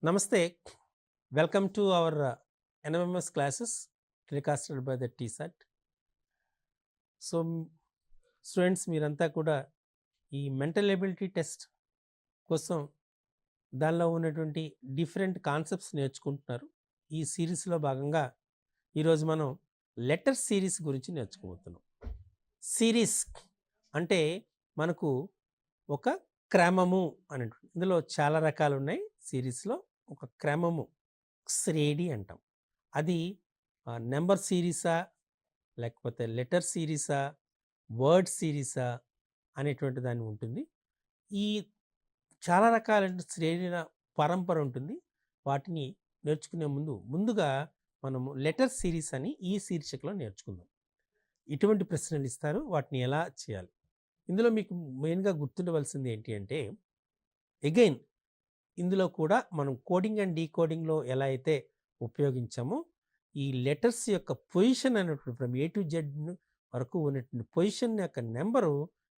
Namaste. Welcome to our NMMS classes telecasted by the TSAT. So, students మీరంతా కూడా ఈ mental ability test కోసం దానిలో ఉన్నటువంటి డిఫరెంట్ కాన్సెప్ట్స్ నేర్చుకుంటున్నారు. ఈ సిరీస్లో భాగంగా ఈరోజు మనం లెటర్ సిరీస్ గురించి నేర్చుకోబోతున్నాం. సిరీస్ అంటే మనకు ఒక క్రమము అనేటువంటి, ఇందులో చాలా రకాలు ఉన్నాయి. సిరీస్లో ఒక క్రమము, శ్రేణి అంటాం. అది నెంబర్ సిరీసా, లేకపోతే లెటర్ సిరీసా, వర్డ్ సిరీసా అనేటువంటి దాన్ని ఉంటుంది. ఈ చాలా రకాలైన శ్రేణుల పరంపర ఉంటుంది. వాటిని నేర్చుకునే ముందుగా మనము లెటర్ సిరీస్ అని ఈ శీర్షికలో నేర్చుకుందాం. ఇటువంటి ప్రశ్నలు ఇస్తారు, వాటిని ఎలా చేయాలి. ఇందులో మీకు మెయిన్గా గుర్తుండవలసింది ఏంటి అంటే, అగైన్ ఇందులో కూడా మనం కోడింగ్ అండ్ డీకోడింగ్లో ఎలా అయితే ఉపయోగించామో, ఈ లెటర్స్ యొక్క పొజిషన్ అనేటువంటి ఫ్రమ్ ఏ టు జెడ్ వరకు ఉన్నటువంటి పొజిషన్ యొక్క నెంబరు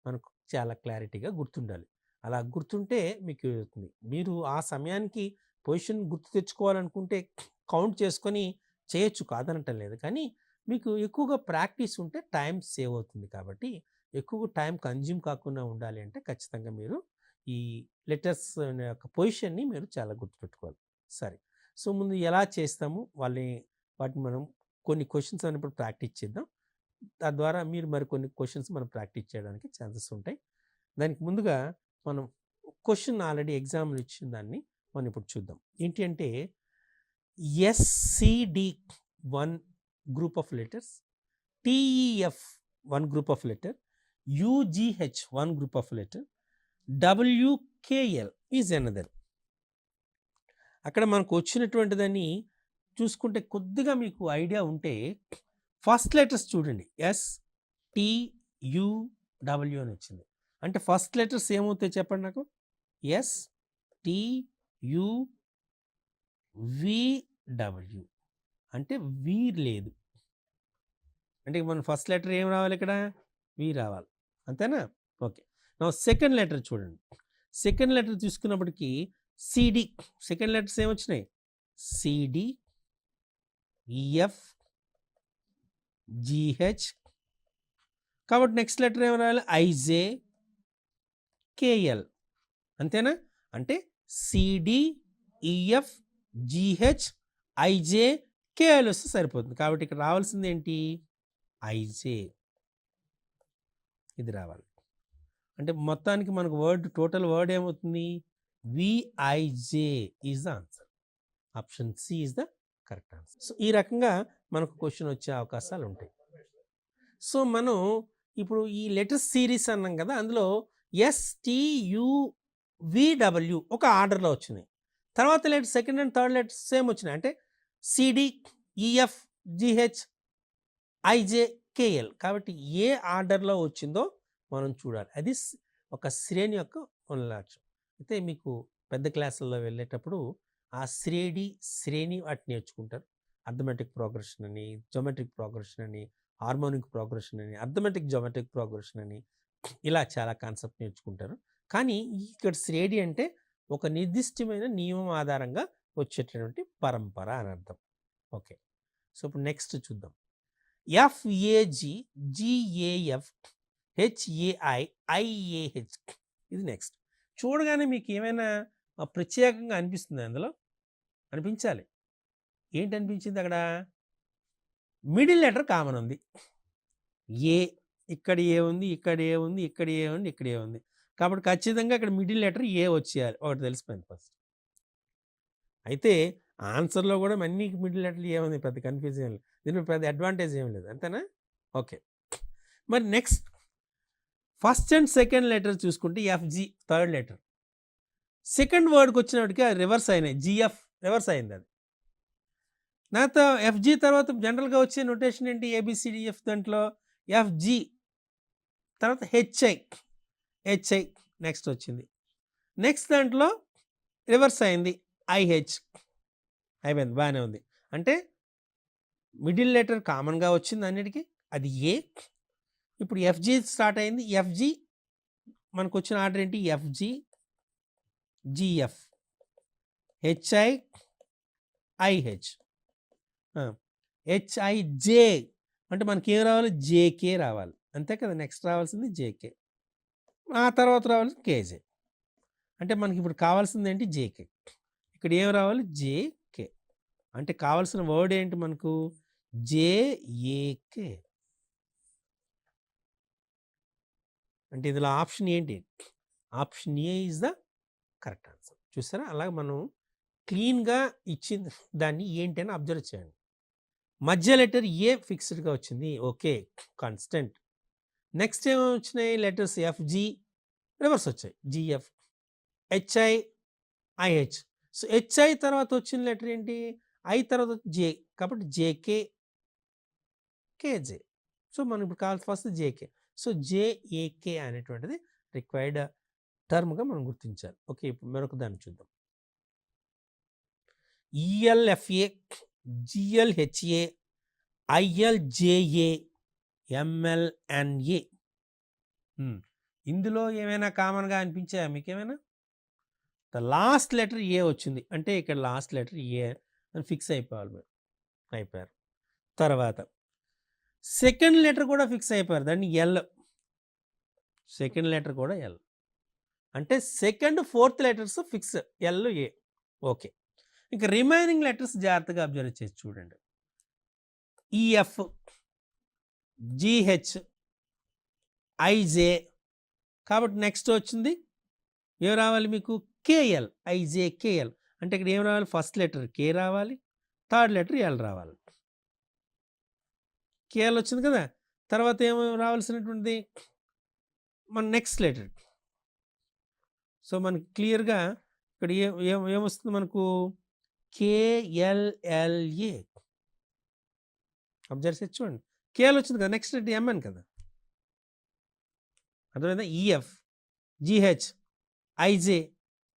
మనకు చాలా క్లారిటీగా గుర్తుండాలి. అలా గుర్తుంటే మీకు అవుతుంది. మీరు ఆ సమయానికి పొజిషన్ గుర్తు తెచ్చుకోవాలనుకుంటే కౌంట్ చేసుకొని చేయొచ్చు, కాదనటం లేదు. కానీ మీకు ఎక్కువగా ప్రాక్టీస్ ఉంటే టైం సేవ్ అవుతుంది. కాబట్టి ఎక్కువ టైం కన్జ్యూమ్ కాకుండా ఉండాలి అంటే ఖచ్చితంగా మీరు ఈ లెటర్స్ యొక్క పొజిషన్ని మీరు చాలా గుర్తుపెట్టుకోవాలి. సరే, సో ముందు ఎలా చేస్తాము వాటిని మనం కొన్ని క్వశ్చన్స్ అనేప్పుడు ప్రాక్టీస్ చేద్దాం. తద్వారా మీరు మరికొన్ని క్వశ్చన్స్ మనం ప్రాక్టీస్ చేయడానికి ఛాన్సెస్ ఉంటాయి. దానికి ముందుగా మనం క్వశ్చన్ ఆల్రెడీ ఎగ్జామ్లు ఇచ్చిన దాన్ని మనం ఇప్పుడు చూద్దాం. ఏంటి అంటే, SCD 1 group of letters, TEF 1 group of letter, UGH 1 group of letter, WKL is another. అక్కడ మనకు వచ్చినటువంటి దాన్ని చూసుకుంటే కొద్దిగా మీకు ఐడియా ఉంటే ఫస్ట్ లెటర్స్ చూడండి. STUW అని వచ్చింది. అంటే ఫస్ట్ లెటర్స్ ఏమవుతాయి చెప్పండి నాకు. STUVW అంటే వి లేదు. అంటే మన ఫస్ట్ లెటర్ ఏం రావాలి ఇక్కడ? వి రావాలి, అంతేనా? ఓకే. నా సెకండ్ లెటర్ చూడండి. సెకండ్ లెటర్ తీసుకున్నప్పటికీ CD, సెకండ్ లెటర్స్ ఏమొచ్చినాయి? CD, EF, GH. కాబట్టి నెక్స్ట్ లెటర్ ఏం రాయాలి? IJ, KL, అంతేనా? అంటే CD, EF, GH, IJ, KL వస్తే సరిపోతుంది. కాబట్టి ఇక్కడ రావాల్సింది ఏంటి? IJ. ఇది రావాలి. అంటే మొత్తానికి మనకు టోటల్ వర్డ్ ఏమవుతుంది? VIJ is the answer. Option C is the correct answer. So ఈ రకంగా మనకు క్వశ్చన్ వచ్చే అవకాశాలు ఉంటాయి. సో మనం ఇప్పుడు ఈ లెటర్ సిరీస్ అన్నాం కదా, అందులో STUVW ఒక ఆర్డర్లో వచ్చినాయి. తర్వాత letter second and third letters same వచ్చినాయి. అంటే CD, EF, GH, IJ, KL. కాబట్టి ఏ ఆర్డర్లో వచ్చిందో మనం చూడాలి. అది ఒక శ్రేణి యొక్క లక్ష్యం. అయితే మీకు పెద్ద క్లాసుల్లో వెళ్ళేటప్పుడు ఆ శ్రేణి వాటిని నేర్చుకుంటారు. అర్థమెటిక్ ప్రోగ్రెషన్ అని, జోమెట్రిక్ ప్రోగ్రెషన్ అని, హార్మోనిక్ ప్రోగ్రెషన్ అని, అర్థమెటిక్ జోమెట్రిక్ ప్రోగ్రెషన్ అని, ఇలా చాలా కాన్సెప్ట్ నేర్చుకుంటారు. కానీ ఇక్కడ శ్రేణి అంటే ఒక నిర్దిష్టమైన నియమం ఆధారంగా వచ్చేటటువంటి పరంపర అని అర్థం. ఓకే, సో ఇప్పుడు నెక్స్ట్ చూద్దాం. FAG, GAF, HAI, IAH. ఇది నెక్స్ట్. చూడగానే మీకు ఏమైనా ప్రత్యేకంగా అనిపిస్తుంది? అందులో అనిపించాలి. ఏంటి అనిపించింది అక్కడ? మిడిల్ లెటర్ కామన్ ఉంది. ఏ, ఇక్కడ ఏ ఉంది, ఇక్కడ ఏ ఉంది, ఇక్కడ ఏ ఉంది, ఇక్కడ ఏ ఉంది. కాబట్టి ఖచ్చితంగా ఇక్కడ మిడిల్ లెటర్ ఏ వచ్చేయాలి. ఒకటి తెలిసిపోయింది ఫస్ట్. అయితే ఆన్సర్లో కూడా అన్ని మిడిల్ లెటర్లు ఏముంది, పెద్ద కన్ఫ్యూజన్ ఏం లేదు. దీనికి పెద్ద అడ్వాంటేజ్ ఏం లేదు, అంతేనా? ఓకే. మరి next first and second letter చూసుకుంటే FG థర్డ్ లెటర్. సెకండ్ వర్డ్కి వచ్చినప్పటికీ అది రివర్స్ అయినాయి. GF రివర్స్ అయింది. అది నాతో FG తర్వాత జనరల్గా వచ్చే నొటేషన్ ఏంటి? ABCDF. దాంట్లో FG తర్వాత HI నెక్స్ట్ వచ్చింది. నెక్స్ట్ దాంట్లో రివర్స్ అయింది, IH. అయిపోయింది, బాగానే ఉంది. అంటే మిడిల్ లెటర్ కామన్గా వచ్చింది అన్నిటికీ, అది ఏ. ఇప్పుడు FG స్టార్ట్ అయింది. FG మనకు వచ్చిన ఆర్డర్ ఏంటి? FG, GF, HIIH, HIJ అంటే మనకి ఏం రావాలి, JK రావాలి, అంతే కదా. నెక్స్ట్ రావాల్సింది JK, ఆ తర్వాత రావాల్సింది KJ. అంటే మనకి ఇప్పుడు కావాల్సింది ఏంటి, JK. ఇక్కడ ఏం రావాలి, JK. అంటే కావాల్సిన వర్డ్ ఏంటి మనకు, JAK. అంటే ఇందులో ఆప్షన్ ఏంటి, option A is the correct answer. చూసారా, అలాగే మనం క్లీన్గా ఇచ్చింది దాన్ని ఏంటి అని అబ్జర్వ్ చేయండి. మధ్య లెటర్ ఏ ఫిక్స్డ్గా వచ్చింది, ఓకే, కాన్స్టెంట్. నెక్స్ట్ ఏమో వచ్చినాయి లెటర్స్, FG రివర్స్ వచ్చాయి, GF, HI, IH. So HI తర్వాత వచ్చిన లెటర్ ఏంటి, I తర్వాత J, కాబట్టి JK, KJ. సో మనం ఇప్పుడు కావాల్సి ఫస్ట్ JK. సో JAK అనేటువంటిది రిక్వైర్డ్ టర్మ్గా మనం గుర్తించాలి. ఓకే, ఇప్పుడు మరొక దాన్ని చూద్దాం. ELFA, GLHA, ILJA, MLNA. ఇందులో ఏమైనా కామన్గా అనిపించాయా మీకు ఏమైనా? ద లాస్ట్ లెటర్ ఏ వచ్చింది అంటే ఇక్కడ లాస్ట్ లెటర్ ఏ అని ఫిక్స్ అయిపోయారు. తర్వాత సెకండ్ లెటర్ కూడా ఫిక్స్ అయిపోయారు, దాన్ని ఎల్. సెకండ్ లెటర్ కూడా ఎల్ అంటే second fourth letters fix, L A. Okay, ఇంకా రిమైనింగ్ లెటర్స్ జాగ్రత్తగా అబ్జర్వ్ చేసి చూడండి. EF, GH, IJ. కాబట్టి నెక్స్ట్ వచ్చింది ఏం రావాలి మీకు, KL, IJKL. అంటే ఇక్కడ ఏం రావాలి, ఫస్ట్ లెటర్ K రావాలి, థర్డ్ లెటర్ L రావాలి. KL వచ్చింది కదా. తర్వాత ఏమో రావాల్సినటువంటిది మన నెక్స్ట్ లెటర్. సో మనకి క్లియర్గా ఇక్కడ ఏమొస్తుంది మనకు, KLLA. అబ్జర్వ్ చేసి చూడండి, KL వచ్చింది కదా, నెక్స్ట్ లెటర్ MN కదా. అర్థమైందా, EF, GH, IJ,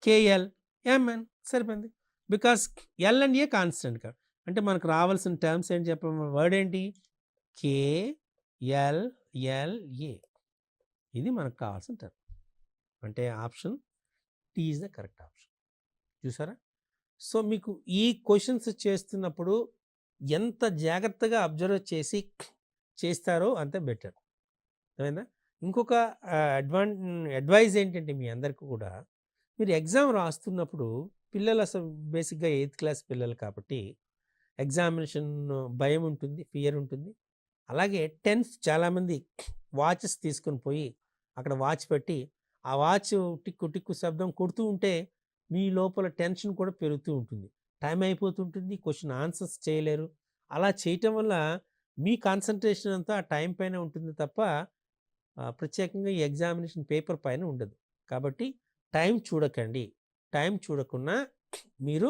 KL, MN సరిపోయింది. Because L and A constant కదా. అంటే మనకు రావాల్సిన టర్మ్స్ ఏంటి చెప్పాము, వర్డ్ ఏంటి, KLLA. ఇది మనకు కావాల్సిన టర్మ్. అంటే option T is the correct option. చూసారా. సో మీకు ఈ క్వశ్చన్స్ చేస్తున్నప్పుడు ఎంత జాగ్రత్తగా అబ్జర్వ్ చేసి చేస్తారో అంతే బెటర్. అర్థమైందా. ఇంకొక అడ్వైజ్ ఏంటంటే మీ అందరికీ కూడా, మీరు ఎగ్జామ్ రాస్తున్నప్పుడు పిల్లలు అసలు బేసిక్గా 8th క్లాస్ పిల్లలు కాబట్టి ఎగ్జామినేషన్ భయం ఉంటుంది, ఫియర్ ఉంటుంది. అలాగే చాలామంది వాచెస్ తీసుకొని పోయి అక్కడ వాచ్ పెట్టి ఆ వాచ్ టిక్కు టిక్కు శబ్దం కొడుతూ ఉంటే మీ లోపల టెన్షన్ కూడా పెరుగుతూ ఉంటుంది, టైం అయిపోతుంటుంది, క్వశ్చన్ ఆన్సర్స్ చేయలేరు. అలా చేయటం వల్ల మీ కాన్సన్ట్రేషన్ అంతా ఆ టైం పైన ఉంటుంది తప్ప ప్రత్యేకంగా ఈ ఎగ్జామినేషన్ పేపర్ పైన ఉండదు. కాబట్టి టైం చూడకండి, టైం చూడకుండా మీరు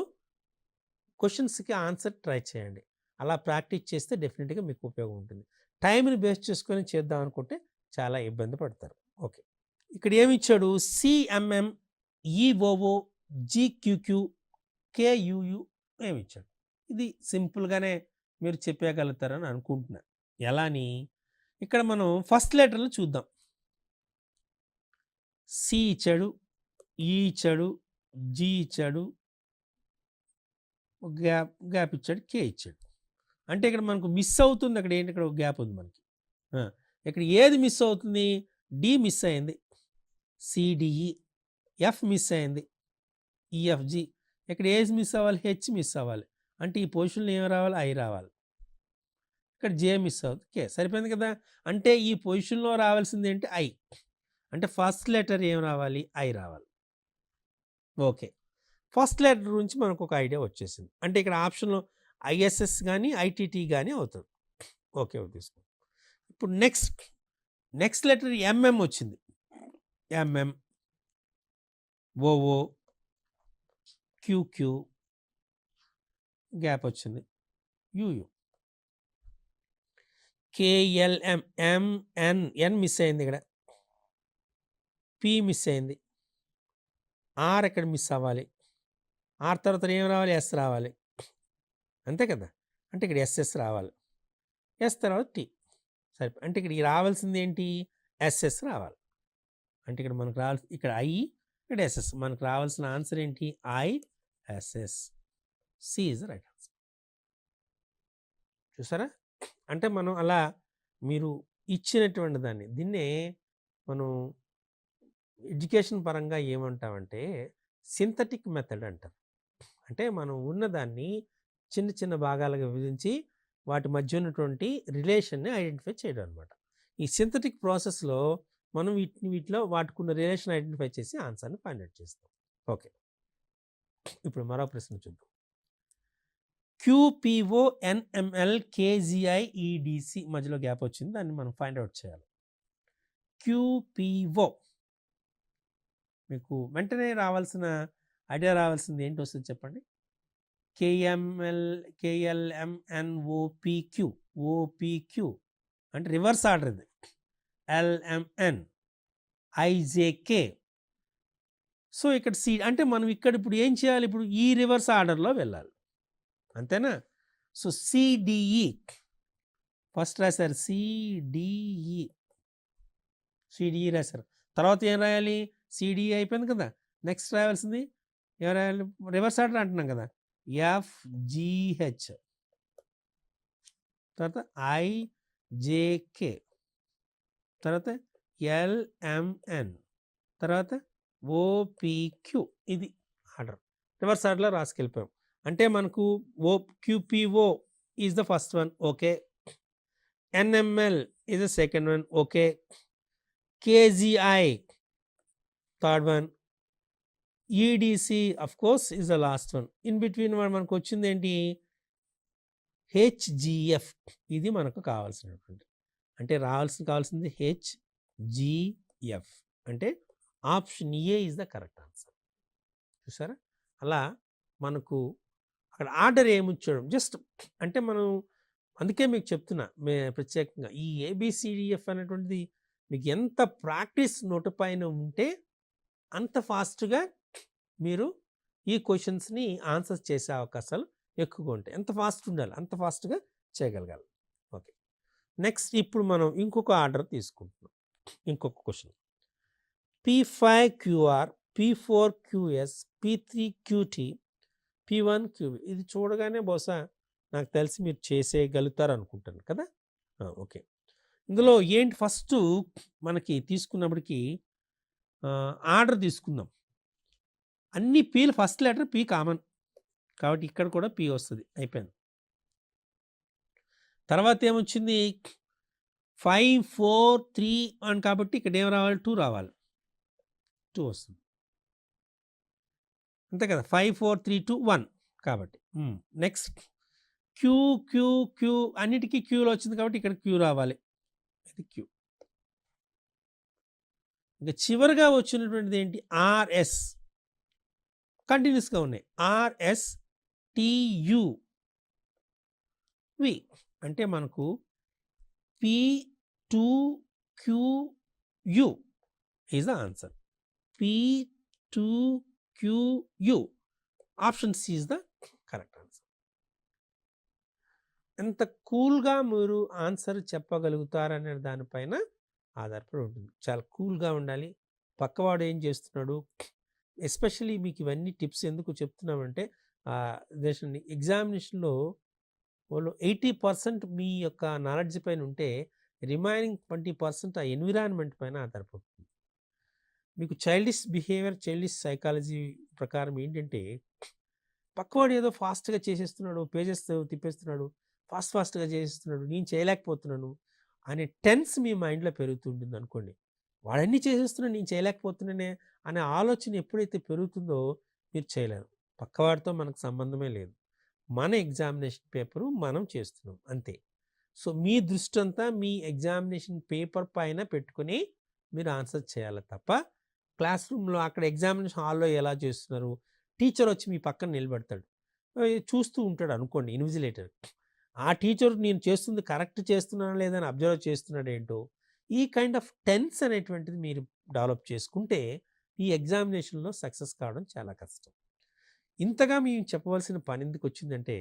క్వశ్చన్స్కి ఆన్సర్ ట్రై చేయండి. అలా ప్రాక్టీస్ చేస్తే డెఫినెట్గా మీకు ఉపయోగం ఉంటుంది. టైంని బేస్ చేసుకొని చేద్దాం అనుకుంటే చాలా ఇబ్బంది పడతారు. ఓకే, ఇక్కడ ఏమి ఇచ్చాడు, CMM, EOO, GQQ, KUU ఏమి ఇచ్చాడు. ఇది సింపుల్గానే మీరు చెప్పగలుగుతారని అనుకుంటున్నా. ఎలాని, ఇక్కడ మనం ఫస్ట్ లెటర్లు చూద్దాం. C ఇచ్చాడు, E ఇచ్చాడు, G ఇచ్చాడు, గ్యాప్ ఇచ్చాడు, K ఇచ్చాడు. అంటే ఇక్కడ మనకు మిస్ అవుతుంది, అక్కడ ఏంటి, ఇక్కడ ఒక గ్యాప్ ఉంది మనకి. ఇక్కడ ఏది మిస్ అవుతుంది, D మిస్ అయింది, CDE, F మిస్ అయింది, EFG. ఇక్కడ ఏది మిస్ అవ్వాలి, H మిస్ అవ్వాలి. అంటే ఈ పొజిషన్లో ఏం రావాలి, I రావాలి. ఇక్కడ J మిస్ అవుతుంది, K. సరిపోయింది కదా. అంటే ఈ పొజిషన్లో రావాల్సింది ఏంటి, I. అంటే ఫస్ట్ లెటర్ ఏం రావాలి, I రావాలి. ఓకే, ఫస్ట్ లెటర్ నుంచి మనకు ఒక ఐడియా వచ్చేసింది. అంటే ఇక్కడ ఆప్షన్లో ISS కానీ ITT కానీ అవుతుంది. ఓకే, తీసుకో. ఇప్పుడు నెక్స్ట్ లెటర్ MM వచ్చింది, MM, OO, QQ, గ్యాప్ వచ్చింది, UU, KLM, MN మిస్ అయింది, ఇక్కడ P మిస్ అయింది, R ఎక్కడ మిస్ అవ్వాలి, R తర్వాత ఏం రావాలి, S రావాలి, అంతే కదా. అంటే ఇక్కడ SS రావాలి, S తర్వాత T. సరే, అంటే ఇక్కడ రావాల్సింది ఏంటి, SS రావాలి. అంటే ఇక్కడ మనకు రావాల్సి, ఇక్కడ I, ఇక్కడ SS. మనకు రావాల్సిన ఆన్సర్ ఏంటి, I SS C is the right answer. చూసారా? అంటే మనం అలా మీరు ఇచ్చినటువంటి దాన్ని దీన్నే మనం ఎడ్యుకేషన్ పరంగా ఏమంటామంటే సింథటిక్ మెథడ్ అంటారు. అంటే మనం ఉన్నదాన్ని చిన్న చిన్న భాగాలుగా విభజించి వాటి మధ్య ఉన్నటువంటి రిలేషన్ని ఐడెంటిఫై చేయడం అనమాట. ఈ సింథటిక్ ప్రాసెస్లో మనం వీటిలో వాటికున్న రిలేషన్ ఐడెంటిఫై చేసి ఆన్సర్ని ఫైండ్ అవుట్ చేస్తాం. ఓకే, ఇప్పుడు మరో ప్రశ్న చూద్దాం. QPO NML KGI EDC మధ్యలో గ్యాప్ వచ్చింది, దాన్ని మనం ఫైండ్ అవుట్ చేయాలి. QPO మీకు వెంటనే రావాల్సిన ఐడియా రావాల్సింది ఏంటి వస్తుంది చెప్పండి. KLMNOPQ OPQ అంటే రివర్స్ ఆర్డర్ ఇది. LMN IJK. సో ఇక్కడ సి అంటే మనం ఇక్కడ ఇప్పుడు ఏం చేయాలి, ఇప్పుడు ఈ రివర్స్ ఆర్డర్లో వెళ్ళాలి, అంతేనా? సో CDE ఫస్ట్ రాశారు, CDE రాశారు. తర్వాత ఏం రాయాలి, CDE అయిపోయింది కదా, నెక్స్ట్ రాయాల్సింది ఏం రాయాలి, రివర్స్ ఆర్డర్ అంటున్నాం కదా, FGH, తర్వాత IJK, తర్వాత LMN, తర్వాత OPQ. ఇది ఆర్డర్, రివర్స్ ఆర్డర్లో రాసుకెళ్ళిపోయాం. అంటే మనకు QPO is the first one, okay. NML is the second one, okay. KGI third one, EDC of course is the last one. In between మనకు వచ్చింది ఏంటి, HGF. ఇది మనకు కావాల్సినటువంటి, అంటే కావాల్సింది HGF. అంటే option A is the correct answer. చూసారా? అలా మనకు అక్కడ ఆర్డర్ ఏమిచ్చాడు జస్ట్, అంటే మనం అందుకే మీకు చెప్తున్నా ప్రత్యేకంగా ఈ ABCDF అనేటువంటిది మీకు ఎంత ప్రాక్టీస్ నోటు పైన ఉంటే అంత ఫాస్ట్గా మీరు ఈ క్వశ్చన్స్ని ఆన్సర్ చేసే అవకాశాలు ఎక్కువగా ఉంటాయి. ఎంత ఫాస్ట్ ఉండాలి అంత ఫాస్ట్గా చేయగలగాలి. ఓకే, నెక్స్ట్ ఇప్పుడు మనం ఇంకొక ఆర్డర్ తీసుకుంటున్నాం. ఇంకొక question, P5QR P4QS P3QT P1QV. ఇది చూడగానే బహుశా నాకు తెలిసి మీరు చేసేయగలుగుతారు అనుకుంటాను కదా. ఓకే, ఇందులో ఏంటి ఫస్ట్ మనకి తీసుకున్నప్పటికీ ఆర్డర్ తీసుకుందాం. అన్ని peel first letter P common కాబట్టి ఇక్కడ కూడా పీ వస్తుంది, అయిపోయింది. తర్వాత ఏమొచ్చింది 5 4 3 1 కాబట్టి ఇక్కడ ఏం రావాలి, 2 రావాలి, 2 వస్తుంది అంతే కదా. 5 4 3 2 1 కాబట్టి. నెక్స్ట్ క్యూ అన్నిటికీ క్యూలో వచ్చింది కాబట్టి ఇక్కడ క్యూ రావాలి, ఇది క్యూ. ఇంకా చివరిగా వచ్చినటువంటిది ఏంటి, RS కంటిన్యూస్గా ఉన్నాయి, RSTUV. అంటే మనకు P2QU is the answer. P2QU option C is the correct answer. ఎంత కూల్గా మీరు ఆన్సర్ చెప్పగలుగుతారనే దానిపైన ఆధారపడి ఉంటుంది. చాలా కూల్గా ఉండాలి. పక్కవాడు ఏం చేస్తున్నాడు, ఎస్పెషల్లీ మీకు ఇవన్నీ టిప్స్ ఎందుకు చెప్తున్నామంటే ఎగ్జామినేషన్లో వాళ్ళు 80% మీ యొక్క నాలెడ్జ్ పైన ఉంటే రిమైనింగ్ 20% ఆ ఎన్విరాన్మెంట్ పైన ఆధారపడుతుంది. మీకు చైల్డిష్ బిహేవియర్, చైల్డిష్ సైకాలజీ ప్రకారం ఏంటంటే పక్కవాడు ఏదో ఫాస్ట్గా చేసేస్తున్నాడు, పేజెస్ తిప్పేస్తున్నాడు, ఫాస్ట్గా చేసేస్తున్నాడు, నేను చేయలేకపోతున్నాను అనే టెన్స్ మీ మైండ్లో పెరుగుతుంటుంది అనుకోండి. వాడన్నీ చేసేస్తున్నాడు, నేను చేయలేకపోతున్నానే అనే ఆలోచన ఎప్పుడైతే పెరుగుతుందో మీరు చేయలేరు. పక్కవాడితో మనకు సంబంధమే లేదు, మన ఎగ్జామినేషన్ పేపరు మనం చేస్తున్నాం అంతే. సో మీ దృష్టి అంతా మీ ఎగ్జామినేషన్ పేపర్ పైన పెట్టుకుని మీరు ఆన్సర్ చేయాలి తప్ప క్లాస్ రూమ్లో అక్కడ ఎగ్జామినేషన్ హాల్లో ఎలా చేస్తున్నారు, టీచర్ వచ్చి మీ పక్కన నిలబెడతాడు, చూస్తూ ఉంటాడు అనుకోండి ఇన్విజిలేటర్. ఆ టీచర్ నేను చేస్తుంది కరెక్ట్ చేస్తున్నానా లేదని అబ్జర్వ్ చేస్తున్నాడు ఏంటో. ఈ కైండ్ ఆఫ్ టెన్స్ అనేటువంటిది మీరు డెవలప్ చేసుకుంటే ఈ ఎగ్జామినేషన్లో సక్సెస్ కావడం చాలా కష్టం. ఇంతగా మేము చెప్పవలసిన పని ఎందుకు వచ్చిందంటే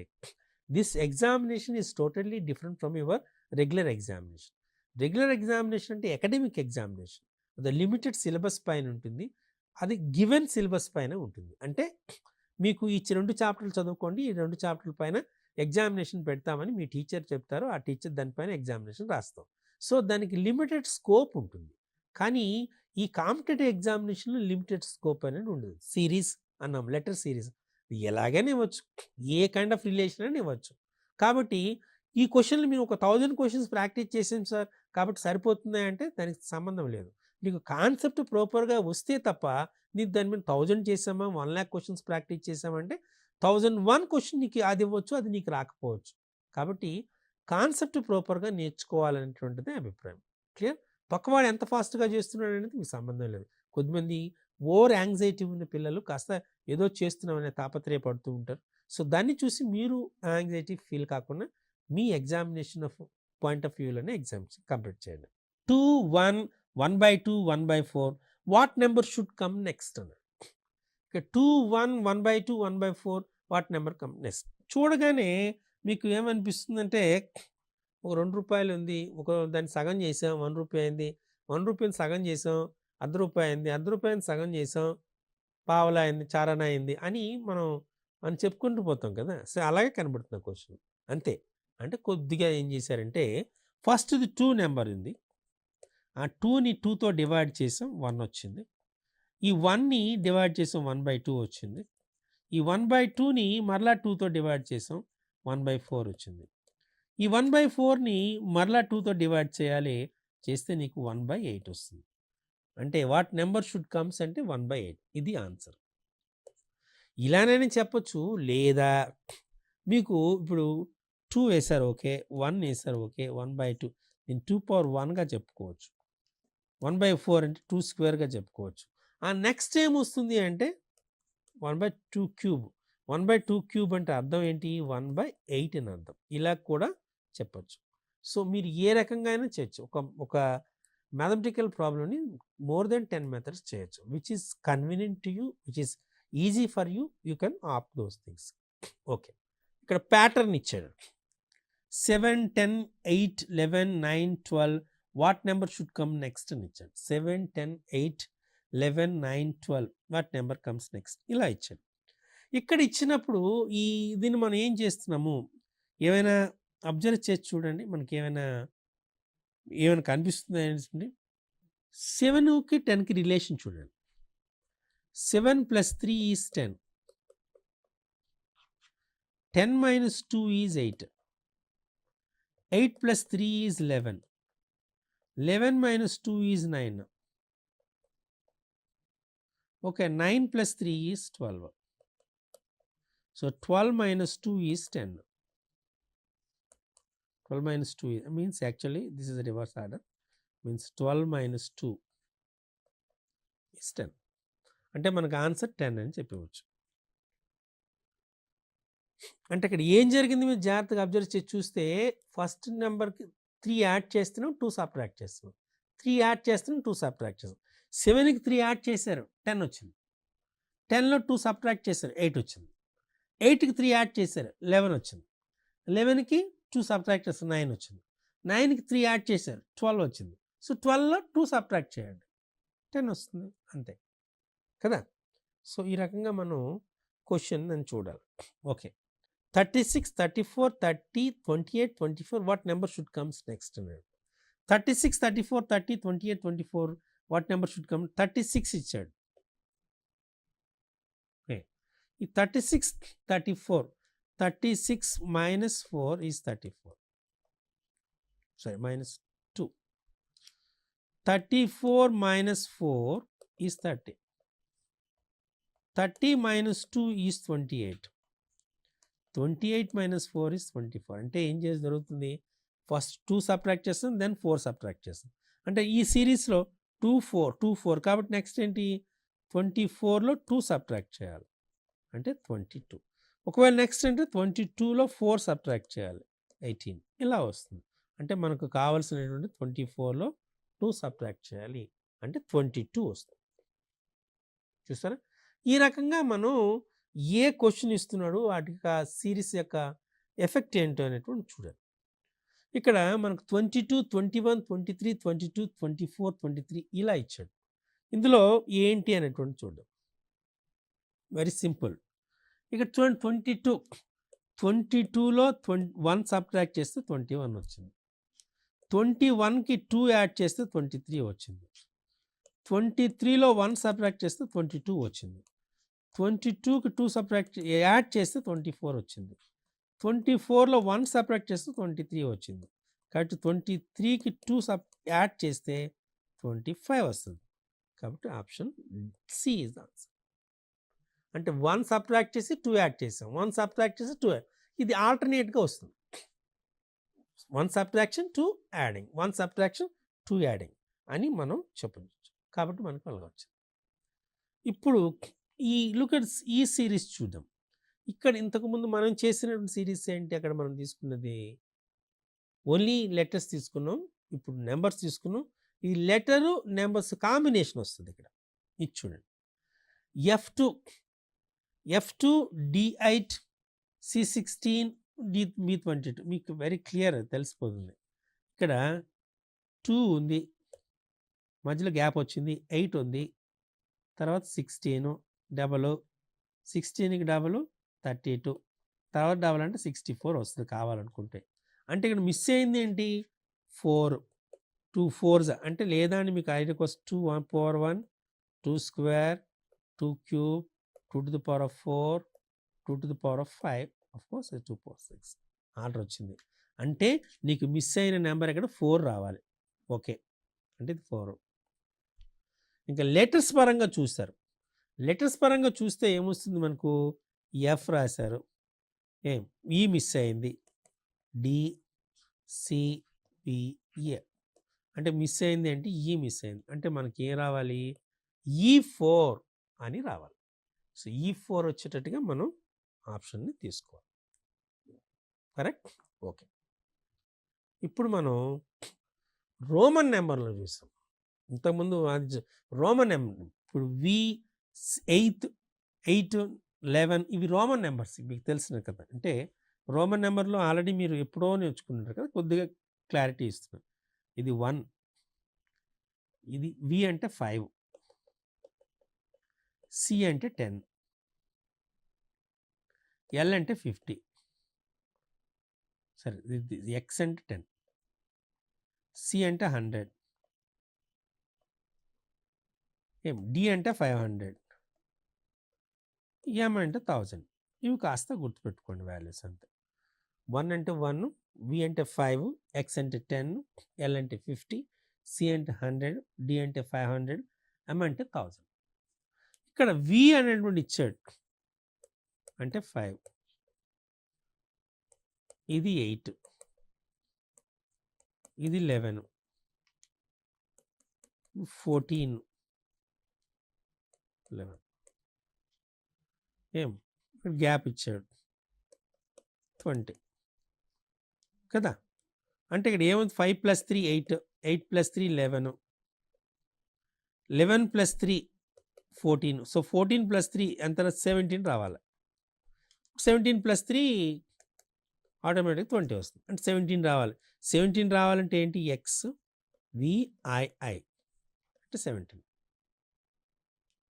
this examination is totally different from your regular examination. Regular examination అంటే అకాడమిక్ ఎగ్జామినేషన్, అది లిమిటెడ్ సిలబస్ పైన ఉంటుంది, అది గివెన్ సిలబస్ పైన ఉంటుంది. అంటే మీకు ఈ 2 చాప్టర్లు చదువుకోండి, ఈ 2 చాప్టర్ల పైన ఎగ్జామినేషన్ పెడతామని మీ టీచర్ చెప్తారు, ఆ టీచర్ దానిపైన ఎగ్జామినేషన్ రాస్తాం. సో దానికి లిమిటెడ్ స్కోప్ ఉంటుంది. కానీ ఈ కాంపిటేటివ్ ఎగ్జామినేషన్లో లిమిటెడ్ స్కోప్ అనేది ఉండదు. సిరీస్ అన్నాం, లెటర్ సిరీస్ ఎలాగైనా ఇవ్వచ్చు, ఏ కైండ్ ఆఫ్ రిలేషన్ అయినా ఇవ్వచ్చు. కాబట్టి ఈ క్వశ్చన్లు మీరు ఒక 1000 క్వశ్చన్స్ ప్రాక్టీస్ చేసాం సార్ కాబట్టి సరిపోతున్నాయి అంటే దానికి సంబంధం లేదు. నీకు కాన్సెప్ట్ ప్రాపర్గా వస్తే తప్ప నీకు దాని మీద 1000 చేసామా 1,00,000 క్వశ్చన్స్ ప్రాక్టీస్ చేసామంటే 1001 క్వశ్చన్ నీకు అది ఇవ్వచ్చు, అది నీకు రాకపోవచ్చు. కాబట్టి కాన్సెప్ట్ ప్రాపర్గా నేర్చుకోవాలనేటువంటిది అభిప్రాయం. క్లియర్? పక్కవాడు ఎంత ఫాస్ట్గా చేస్తున్నాడు అనేది మీకు సంబంధం లేదు. కొద్దిమంది ఓవర్ యాంగ్జైటీ ఉన్న పిల్లలు కాస్త ఏదో చేస్తున్నామనే తాపత్రయపడుతూ ఉంటారు. సో దాన్ని చూసి మీరు యాంగ్జైటీ ఫీల్ కాకుండా మీ ఎగ్జామినేషన్ ఆఫ్ పాయింట్ ఆఫ్ వ్యూలోనే ఎగ్జామ్స్ కంప్లీట్ చేయండి. 2, 1, 1/2, 1/4 what number should come next అన్నారు. ఇక 2, 1, 1/2, 1/4 వాట్ నెంబర్ కమ్ నెక్స్ట్. చూడగానే మీకు ఏమనిపిస్తుందంటే ఒక ₹2 ఉంది, ఒక దాన్ని సగం చేసాం, ₹1 అయింది, ₹1 సగం చేసాం, ₹1 అయింది, ₹1 సగం చేసాం, పావలా అయింది, చారణ అయింది అని మనం చెప్పుకుంటూ పోతాం కదా. సో అలాగే కనబడుతుంది క్వశ్చన్ అంతే. అంటే కొద్దిగా ఏం చేశారంటే ఫస్ట్ది 2 నెంబర్ ఉంది, ఆ 2ని 2తో డివైడ్ చేసాం, 1 వచ్చింది. ఈ 1ని డివైడ్ చేసాం, 1/2 వచ్చింది. ఈ 1/2ని మరలా 2తో డివైడ్ చేసాం, 1/4 వచ్చింది. ఈ 1/4ని మరలా 2తో డివైడ్ చేయాలి, చేస్తే నీకు 1/8 వస్తుంది. అంటే వాట్ నెంబర్ షుడ్ కమ్స్ అంటే 1/8. ఇది ఆన్సర్. ఇలానైనా చెప్పొచ్చు, లేదా మీకు ఇప్పుడు 2 వేశారు ఓకే, 1 వేశారు ఓకే, 1/2 నేను 2 పవర్ 1గా చెప్పుకోవచ్చు, 1/4 అంటే 2 స్క్వేర్గా చెప్పుకోవచ్చు. ఆ నెక్స్ట్ ఏం వస్తుంది అంటే 1/2 క్యూబ్. 1/2 క్యూబ్ అంటే అర్థం ఏంటి, 1/8 అని అర్థం. ఇలా కూడా చెప్పచ్చు. సో మీరు ఏ రకంగా అయినా చేయొచ్చు. ఒక మ్యాథమెటికల్ ప్రాబ్లమ్ని మోర్ దెన్ 10 మెథడ్స్ చేయొచ్చు. Which is convenient to you, which is easy for you, you can opt those things. Okay, ఇక్కడ ప్యాటర్న్ ఇచ్చాడు. 7, 10, 8, 11, 9, 12 what number should come next అని ఇచ్చాడు. 7, 10, 8, 11, 9, 12 వాట్ నెంబర్ కమ్స్ నెక్స్ట్ ఇలా ఇచ్చాడు. ఇక్కడ ఇచ్చినప్పుడు దీన్ని మనం ఏం చేస్తున్నాము, ఏమైనా అబ్జర్వ్ చేసి చూడండి, మనకి ఏమైనా కనిపిస్తుంది ఏంటంటే 7కి 10కి రిలేషన్ చూడండి. 7 + 3 is 10, 10 - 2 is 8, 8 + 3 is 11, 11 - 2 is 9, okay, 9 + 3 is 12. So 12 - 2 is 10. 12 - 2 means actually this is a reverse order, means 12 - 2 is 10. అంటే మనకు ఆన్సర్ 10 అని చెప్పవచ్చు. అంటే ఇక్కడ ఏం జరిగింది మీరు జాగ్రత్తగా అబ్జర్వ్ చేసి చూస్తే ఫస్ట్ నెంబర్కి 3 యాడ్ చేస్తున్నాం, 2 సబ్ట్రాక్ట్ చేస్తున్నాం, 3 యాడ్ చేస్తున్నాం, 2 సబ్ట్రాక్ట్ చేస్తున్నాం. 7కి 3 యాడ్ చేశారు, 10 వచ్చింది. 10లో 2 సబ్ట్రాక్ట్ చేశారు, 8 వచ్చింది. 8కి 3 యాడ్ చేశారు, 11 వచ్చింది. 11కి 2 సబ్ట్రాక్ట్ చేస్తారు, 9 వచ్చింది. 9కి 3 యాడ్ చేశారు, 12 వచ్చింది. సో 12లో 2 సబ్ట్రాక్ట్ చేయండి, 10 వస్తుంది, అంతే కదా. సో ఈ రకంగా మనం క్వశ్చన్ అని చూడాలి. Okay, 36, 34, 30, 28, 24 what number should comes next అన్నాడు. 36, 34, 30, 28, 24 వాట్ నెంబర్ షుడ్ కమ్. 36 ఇచ్చాడు. ఈ 36, 34, 36 - 4 is 34, sorry -2. 34 - 4 is 30, 30 - 2 is 28, 28 - 4 is 24. అంటే ఏం చేసి జరుగుతుంది, ఫస్ట్ 2 సబ్ట్రాక్ట్ చేస్తాం, దెన్ 4 సబ్ట్రాక్ట్ చేస్తాం. అంటే ఈ సిరీస్లో 2, 4, 2, 4 కాబట్టి నెక్స్ట్ ఏంటి, 24లో 2 సబ్ట్రాక్ట్ చేయాలి అంటే 22. ఒకవేళ నెక్స్ట్ అంటే 22లో 4 సబ్ట్రాక్ట్ చేయాలి, 18 ఇలా వస్తుంది. అంటే మనకు కావాల్సినటువంటి 24లో 2 సబ్ట్రాక్ట్ చేయాలి అంటే 22 వస్తుంది. చూస్తారా, ఈ రకంగా మనం ఏ క్వశ్చన్ ఇస్తున్నాడు వాటికి ఆ సిరీస్ యొక్క ఎఫెక్ట్ ఏంటో అనేటువంటి చూడాలి. ఇక్కడ మనకు 22, 21, 23, 22, 24, 23 ఇలా ఇచ్చాడు. ఇందులో ఏంటి అనేటువంటి చూద్దాం. Very simple. ఇక్కడ చూడండి 22లో 1 సబ్ట్రాక్ట్ చేస్తే 21 వచ్చింది. 21కి 2 యాడ్ చేస్తే 23 వచ్చింది. 23లో 1 సబ్ట్రాక్ట్ చేస్తే 22 వచ్చింది. 22కి 2 సబ్ట్రాక్ట్ యాడ్ చేస్తే 24 వచ్చింది. 24లో 1 సబ్ట్రాక్ట్ చేస్తే 23 వచ్చింది. కాబట్టి 23కి 2 యాడ్ చేస్తే 25 వస్తుంది. కాబట్టి option C is the answer. అంటే 1 సబ్ట్రాక్ట్ చేసి 2 యాడ్ చేసాం, 1 సబ్ట్రాక్ట్ చేసి 2 యాడ్, ఇది ఆల్టర్నేట్గా వస్తుంది. 1 సబ్ట్రాక్షన్ 2 యాడింగ్, 1 సబ్ట్రాక్షన్ 2 యాడింగ్ అని మనం చెప్పవచ్చు. కాబట్టి మనకు అలాగ వచ్చింది. ఇప్పుడు ఈ ఈ సిరీస్ చూద్దాం. ఇక్కడ ఇంతకుముందు మనం చేసినటువంటి సిరీస్ ఏంటి? అక్కడ మనం తీసుకున్నది ఓన్లీ లెటర్స్ తీసుకున్నాం, ఇప్పుడు నెంబర్స్ తీసుకున్నాం. ఈ లెటరు నెంబర్స్ కాంబినేషన్ వస్తుంది ఇక్కడ. ఇది చూడండి, F2 D8 C16 B22 మీకు వెరీ క్లియర్ తెలిసిపోతుంది. ఇక్కడ 2 ఉంది, మధ్యలో గ్యాప్ వచ్చింది, 8 ఉంది, తర్వాత 16 డబల్, 16కి డబల్ 32, తర్వాత డబల్ అంటే 64 వస్తుంది కావాలనుకుంటే. అంటే ఇక్కడ మిస్ అయింది ఏంటి? 4, 2 4s అంటే లేదా అని మీకు ఐడియా కోసం 2 1 power 1, 2 square, 2 cube, 2 to the power of 4, 2 to the power of 5, of course 2 power 6 order వచ్చింది. అంటే నీకు మిస్ అయిన నెంబర్ ఇక్కడ 4 రావాలి. ఓకే, అంటే ఇది 4. ఇంకా లెటర్స్ పరంగా చూస్తారు. లెటర్స్ పరంగా చూస్తే ఏమొస్తుంది మనకు? ఎఫ్ రాశారు, ఈ మిస్ అయింది, డి సి పి ఏ, అంటే మిస్ అయింది అంటే ఈ మిస్ అయింది, అంటే మనకి ఏం రావాలి? E4 అని రావాలి. సో E4 వచ్చేటట్టుగా మనం ఆప్షన్ని తీసుకోవాలి. కరెక్ట్? ఓకే. ఇప్పుడు మనం రోమన్ నెంబర్లో చూసాం. ఇంతకుముందు రోమన్ నెంబర్, ఇప్పుడు V8 11 ఇవి రోమన్ నెంబర్స్ మీకు తెలిసిన కదా. అంటే రోమన్ నెంబర్లో ఆల్రెడీ మీరు ఎప్పుడో నేర్చుకున్నారు కదా, కొద్దిగా క్లారిటీ ఇస్తున్నాను. ఇది 1, ఇది V అంటే 5, C అంటే 10, L అంటే 50, సరే X అంటే 10, C అంటే 100, D అంటే 500, M అంటే 1000. ఇవి కాస్త గుర్తుపెట్టుకోండి వాల్యూస్ అంతే. 1 అంటే 1, V అంటే 5, X అంటే 10, L అంటే 50, C అంటే 100, D అంటే 500, M అంటే 1000. ఇక్కడ V అనేటువంటి ఇచ్చాడు అంటే 5, ఇది 8, ఇది 11, 14, 11, గ్యాప్ ఇచ్చాడు 20 కదా. అంటే ఇక్కడ ఏముంది? 5 + 3 8, 8 + 3 11, 11 + 3 14, సో 14 + 3 ఎంత? 17 రావాలి. 17 + 3 ఆటోమేటిక్ 20 వస్తుంది, అంటే 17 రావాలి. 17 రావాలంటే ఏంటి? ఎక్స్ VII అంటే 17.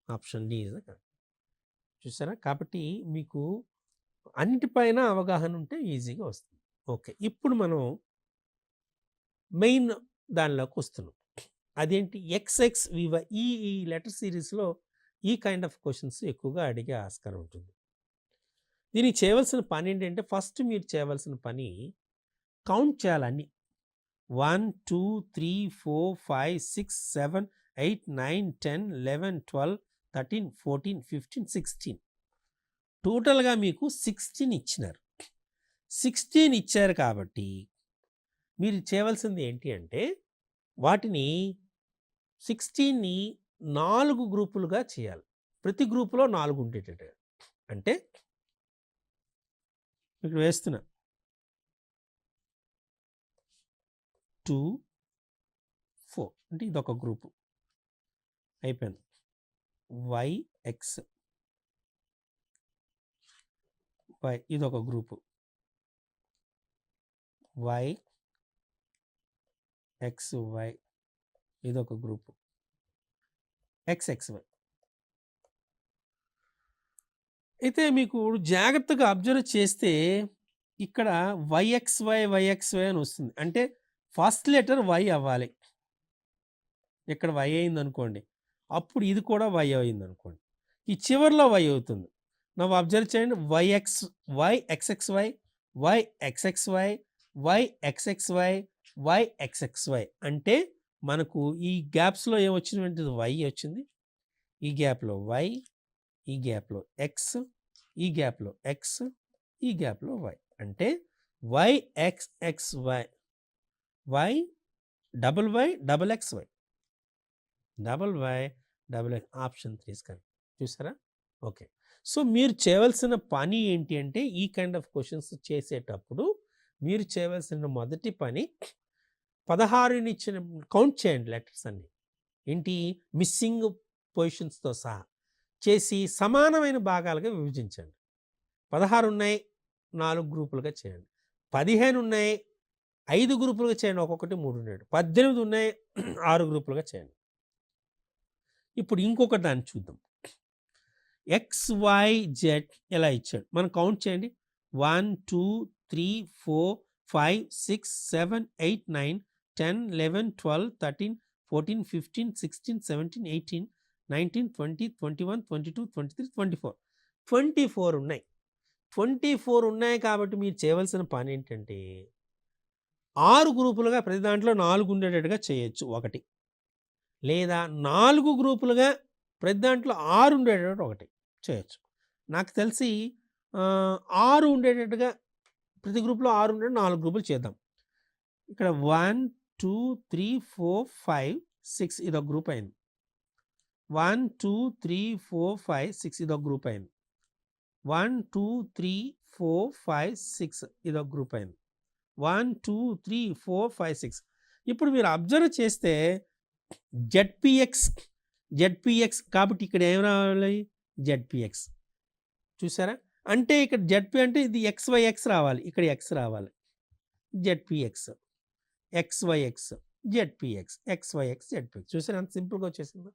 Option D is the. చూసారా? కాబట్టి మీకు అన్నిటిపైన అవగాహన ఉంటే ఈజీగా వస్తుంది. ఓకే, ఇప్పుడు మనం మెయిన్ దానిలోకి వస్తున్నాం. అదేంటి? XXVY. ఈ లెటర్ సిరీస్లో ఈ కైండ్ ఆఫ్ క్వశ్చన్స్ ఎక్కువగా అడిగే ఆస్కారం ఉంటుంది. దీనికి చేయవలసిన పని ఏంటంటే, ఫస్ట్ మీరు చేయవలసిన పని కౌంట్ చేయాలని. 1 2 3 4 5 6 7 8 9 10 11 12 13 14 15 16 టోటల్గా మీకు 16 ఇచ్చినారు. 16 ఇచ్చారు కాబట్టి మీరు చేయవలసింది ఏంటి అంటే, వాటిని 16ని 4 గ్రూపులుగా చేయాలి. ప్రతి గ్రూపులో 4 ఉండేటట్టు. అంటే ఇక్కడ వేస్తున్నా 2 4, అంటే ఇదొక గ్రూపు అయిపోయింది. YX Y ఇదొక గ్రూపు, YXY ఇదొక గ్రూపు, XXY. అయితే మీకు జాగ్రత్తగా అబ్జర్వ్ చేస్తే ఇక్కడ వైఎక్స్వై అని వస్తుంది. అంటే ఫస్ట్ లెటర్ వై అవ్వాలి. ఇక్కడ వై అయిందనుకోండి, అప్పుడు ఇది కూడా వై అయిందనుకోండి, ఈ చివరిలో వై అవుతుంది. నవ్వు అబ్జర్వ్ చేయండి. వైఎక్స్ఎక్స్వై, వైఎక్స్ఎక్స్వై, వైఎక్స్ఎక్స్వై, వైఎక్స్ఎక్స్వై అంటే మనకు ఈ గ్యాప్స్లో ఏమొచ్చినటువంటిది వై వచ్చింది, ఈ గ్యాప్లో వై, ఈ గ్యాప్లో ఎక్స్, ఈ గ్యాప్లో ఎక్స్, ఈ గ్యాప్లో వై. అంటే Y X X Y, Y double Y double X Y, double Y double X, option 3 correct. చూసారా? ఓకే. సో మీరు చేయవలసిన పని ఏంటి అంటే ఈ కైండ్ ఆఫ్ క్వశ్చన్స్ చేసేటప్పుడు మీరు చేయవలసిన మొదటి పని 16 ఇచ్చిన కౌంట్ చేయండి లెటర్స్ అన్ని. ఏంటి? మిస్సింగ్ పొజిషన్స్తో సహా చేసి సమానమైన భాగాలుగా విభజించండి. 16 ఉన్నాయి, 4 గ్రూపులుగా చేయండి. 15 ఉన్నాయి, 5 గ్రూపులుగా చేయండి, ఒక్కొక్కటి 3 ఉన్నాడు. 18 ఉన్నాయి, 6 గ్రూపులుగా చేయండి. ఇప్పుడు ఇంకొక దాన్ని చూద్దాం. XYZ ఎలా ఇచ్చాడు మనం కౌంట్ చేయండి. 1 2 3 4 5 6 7 8 9 10 11 12 13 14 15 16 17 18 19 20 21 22 23 24 24 ఉన్నాయి. 24 ఉన్నాయి కాబట్టి మీరు చేయవలసిన పని ఏంటంటే 6 గ్రూపులుగా ప్రతి దాంట్లో 4 ఉండేటట్టుగా చేయొచ్చు ఒకటి, లేదా 4 గ్రూపులుగా ప్రతి దాంట్లో 6 ఉండేటట్టు ఒకటి చేయొచ్చు. నాకు తెలిసి 6 ఉండేటట్టుగా ప్రతి గ్రూప్లో 6 ఉండేటట్టు 4 గ్రూపులు చేద్దాం. ఇక్కడ 1 2 3 4 5 6 ఇదొక గ్రూప్ అయింది. 1 2 3 4 5 6 ఇదొక గ్రూప్ అయింది. 1 2 3 4 5 6 ఇదొక గ్రూప్ అయింది. 1 2 3 4 5 6. ఇప్పుడు మీరు అబ్జర్వ్ చేస్తే జెడ్పిఎక్స్ కాబట్టి ఇక్కడ ఏం రావాలి? జెడ్పిఎక్స్. చూసారా? అంటే ఇక్కడ జెడ్పి అంటే ఇది ఎక్స్వైఎక్స్ రావాలి, ఇక్కడ ఎక్స్ రావాలి. జెడ్పిఎక్స్, ఎక్స్వైఎక్స్, జెడ్పిఎక్స్, ఎక్స్వైఎక్స్, జెడ్పిఎక్స్. చూసారా అంత సింపుల్గా వచ్చేసిందా?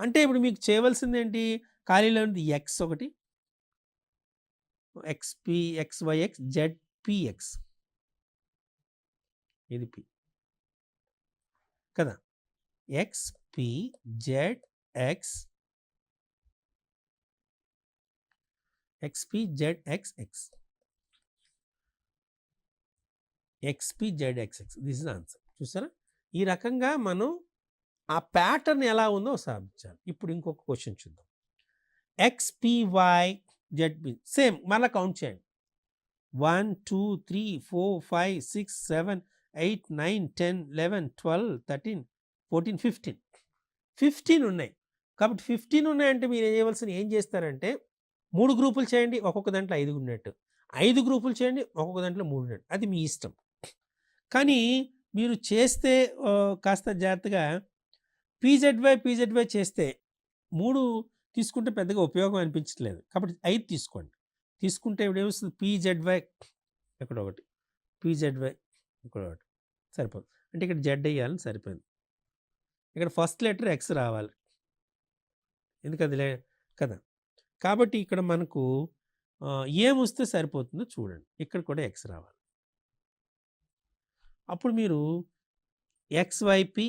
అంటే ఇప్పుడు మీకు చేయవలసింది ఏంటి? ఖాళీలో ఉంది ఎక్స్ ఒకటి, ఎక్స్పి, ఎక్స్వైఎక్స్, జెడ్పిఎక్స్, ఇది పి కదా. XP Z X, XP Z X X, XP Z X X, this is answer. చూసారా? ఈ రకంగా మనం ఆ ప్యాటర్న్ ఎలా ఉందో సాధించాలి. ఇప్పుడు ఇంకొక క్వశ్చన్ చూద్దాం. ఎక్స్పివై జెడ్పి సేమ్ మళ్ళీ కౌంట్ చేయండి. 1 2 3 4 5 6 7 8 9 10 11 12 13 14 15 15 ఉన్నాయి. కాబట్టి 15 ఉన్నాయంటే మీరు ఏం చేస్తారంటే 3 గ్రూపులు చేయండి, ఒక్కొక్క దాంట్లో 5 ఉన్నట్టు. 5 గ్రూపులు చేయండి, ఒక్కొక్క దాంట్లో 3 ఉన్నట్టు. అది మీ ఇష్టం. కానీ మీరు చేస్తే కాస్త జాగ్రత్తగా పీజెడ్వై చేస్తే 3 తీసుకుంటే పెద్దగా ఉపయోగం అనిపించట్లేదు. కాబట్టి 5 తీసుకోండి. తీసుకుంటే ఇప్పుడు ఏమొస్తుంది? పీజెడ్వై ఇక్కడ ఒకటి, పీజెడ్వై ఇక్కడ ఒకటి, సరిపోతుంది. అంటే ఇక్కడ జెడ్ వేయాలని సరిపోయింది. ఇక్కడ ఫస్ట్ లెటర్ ఎక్స్ రావాలి, ఎందుకది కదా. కాబట్టి ఇక్కడ మనకు ఏమొస్తే సరిపోతుందో చూడండి. ఇక్కడ కూడా ఎక్స్ రావాలి. అప్పుడు మీరు ఎక్స్వైపి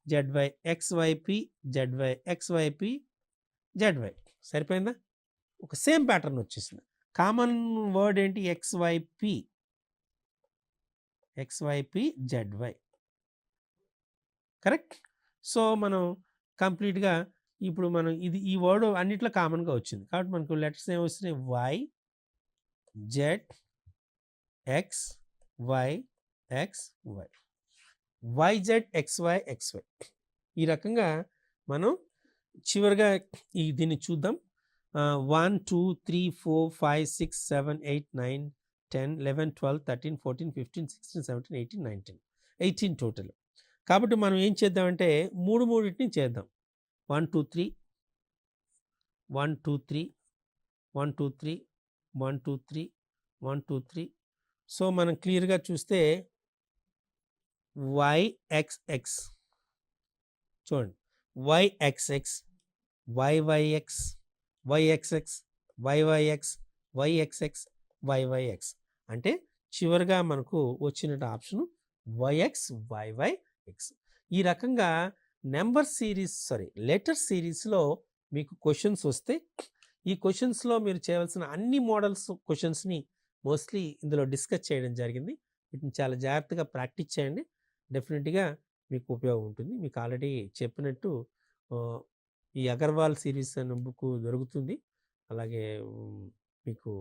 జెడ్వై, ఎక్స్వైపి జెడ్వై, ఎక్స్వైపి జెడ్వై సరిపోయిందా? ఒక సేమ్ ప్యాటర్న్ వచ్చేసింది. కామన్ వర్డ్ ఏంటి? ఎక్స్వైపి, ఎక్స్వైపి జెడ్వై, కరెక్ట్. సో మనం కంప్లీట్గా ఇప్పుడు మనం ఈ వర్డ్ అన్నిట్లో కామన్గా వచ్చింది కాబట్టి మనకు లెటర్స్ ఏమొస్తున్నాయి? Y Z X Y X Y, Y Z X Y X Y. ఈ రకంగా మనం చివరిగా దీన్ని చూద్దాం. 1 2 3 4 5 6 7 8 9 10 11 12 13 14 15 16 17 18 19 18 టోటల్. కాబట్టి మనం ఏం చేద్దామంటే మూడింటిని చేద్దాం. 1 2 3 1 2 3 1 2 3 1 2 3 1 2 3. సో మనం క్లియర్గా చూస్తే వైఎక్స్ఎక్స్ చూడండి, వైఎక్స్ఎక్స్, వైవైఎక్స్, వైఎక్స్ఎక్స్, వైవైఎక్స్, వైఎక్స్ఎక్స్, వైవైఎక్స్. అంటే చివరిగా మనకు వచ్చిన ఆప్షను వైఎక్స్, వైవైఎక్స్. ఈ రకంగా లెటర్ సిరీస్లో మీకు క్వశ్చన్స్ వస్తే ఈ క్వశ్చన్స్లో మీరు చేయవలసిన అన్ని మోడల్స్ క్వశ్చన్స్ని మోస్ట్లీ ఇందులో డిస్కస్ చేయడం జరిగింది. వీటిని చాలా జాగ్రత్తగా ప్రాక్టీస్ చేయండి. డెఫినెట్గా మీకు ఉపయోగం ఉంటుంది. మీకు ఆల్రెడీ చెప్పినట్టు ఈ అగర్వాల్ సిరీస్ అనే బుక్ దొరుకుతుంది. అలాగే మీకు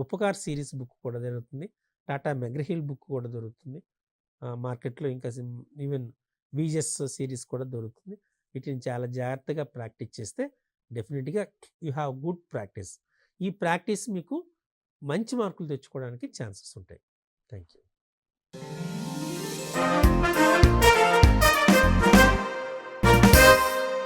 ఉపకార్ సిరీస్ బుక్ కూడా దొరుకుతుంది. టాటా మెగ్రహిల్ బుక్ కూడా దొరుకుతుంది మార్కెట్లో. ఇంకా ఈవెన్ వీజెస్ సిరీస్ కూడా దొరుకుతుంది. వీటిని చాలా జాగ్రత్తగా ప్రాక్టీస్ చేస్తే డెఫినెట్గా యూ హ్యావ్ గుడ్ ప్రాక్టీస్. ఈ ప్రాక్టీస్ మీకు మంచి మార్కులు తెచ్చుకోవడానికి ఛాన్సెస్ ఉంటాయి. Thank you.